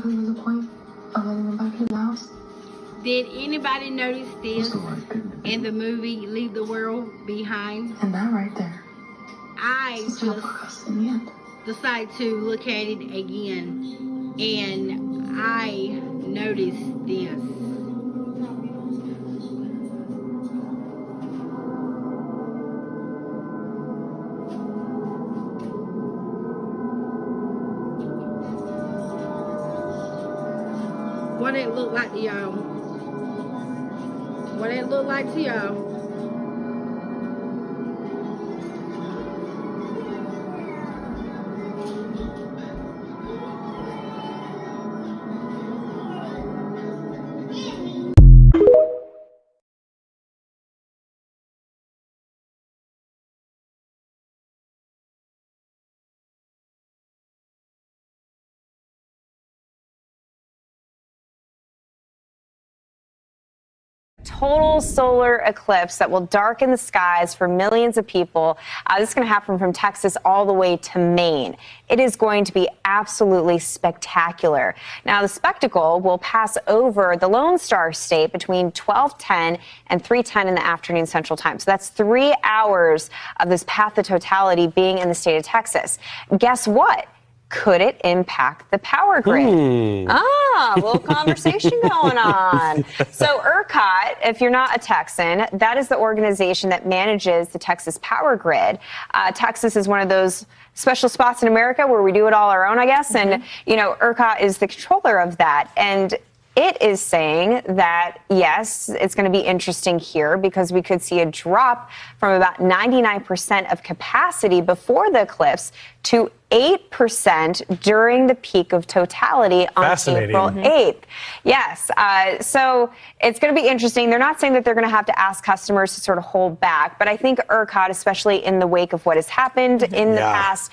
exactly was the point of letting them back into the house? Did anybody notice this in the movie Leave the World Behind? And that right there. I Just just us in the end. decided to look at it again, and I noticed this. What it look like to y'all? What it look like to y'all? Total solar eclipse that will darken the skies for millions of people. This is going to happen from Texas all the way to Maine. It is going to be absolutely spectacular. Now, the spectacle will pass over the Lone Star State between 12:10 and 3:10 in the afternoon Central Time. So that's 3 hours of this path of totality being in the state of Texas. Guess what? Could it impact the power grid? A little conversation going on. So ERCOT, if you're not a Texan, that is the organization that manages the Texas power grid. Texas is one of those special spots in America where we do it all our own, I guess. And, you know, ERCOT is the controller of that. And it is saying that, yes, it's going to be interesting here because we could see a drop from about 99% of capacity before the eclipse to 8% during the peak of totality on April 8th. Yes. So it's going to be interesting. They're not saying that they're going to have to ask customers to sort of hold back. But I think ERCOT, especially in the wake of what has happened in the past,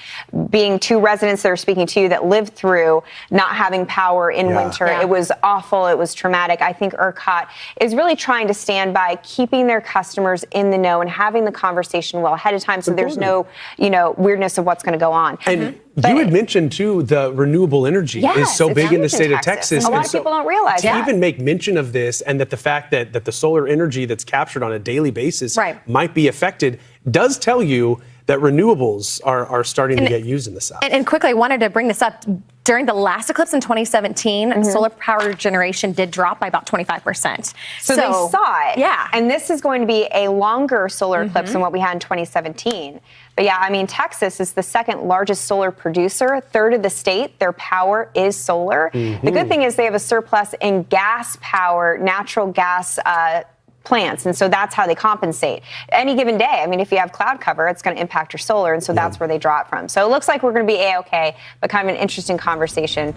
being two residents that are speaking to you that lived through not having power in winter, it was awful. It was traumatic. I think ERCOT is really trying to stand by keeping their customers in the know and having the conversation well ahead of time so there's no, you know, weirdness of what's going to go on. And you had mentioned, too, the renewable energy is so big in the state of Texas. A lot of people don't realize that. To even make mention of this and that the fact that the solar energy that's captured on a daily basis might be affected does tell you that renewables are starting to get used in the South. And quickly, I wanted to bring this up. During the last eclipse in 2017, solar power generation did drop by about 25%. So they saw it. Yeah. And this is going to be a longer solar eclipse than what we had in 2017. But yeah, I mean, Texas is the second largest solar producer. A third of the state, their power is solar. The good thing is they have a surplus in gas power, natural gas plants. And so that's how they compensate. Any given day, I mean, if you have cloud cover, it's going to impact your solar. And so that's where they draw it from. So it looks like we're going to be A-OK, but kind of an interesting conversation.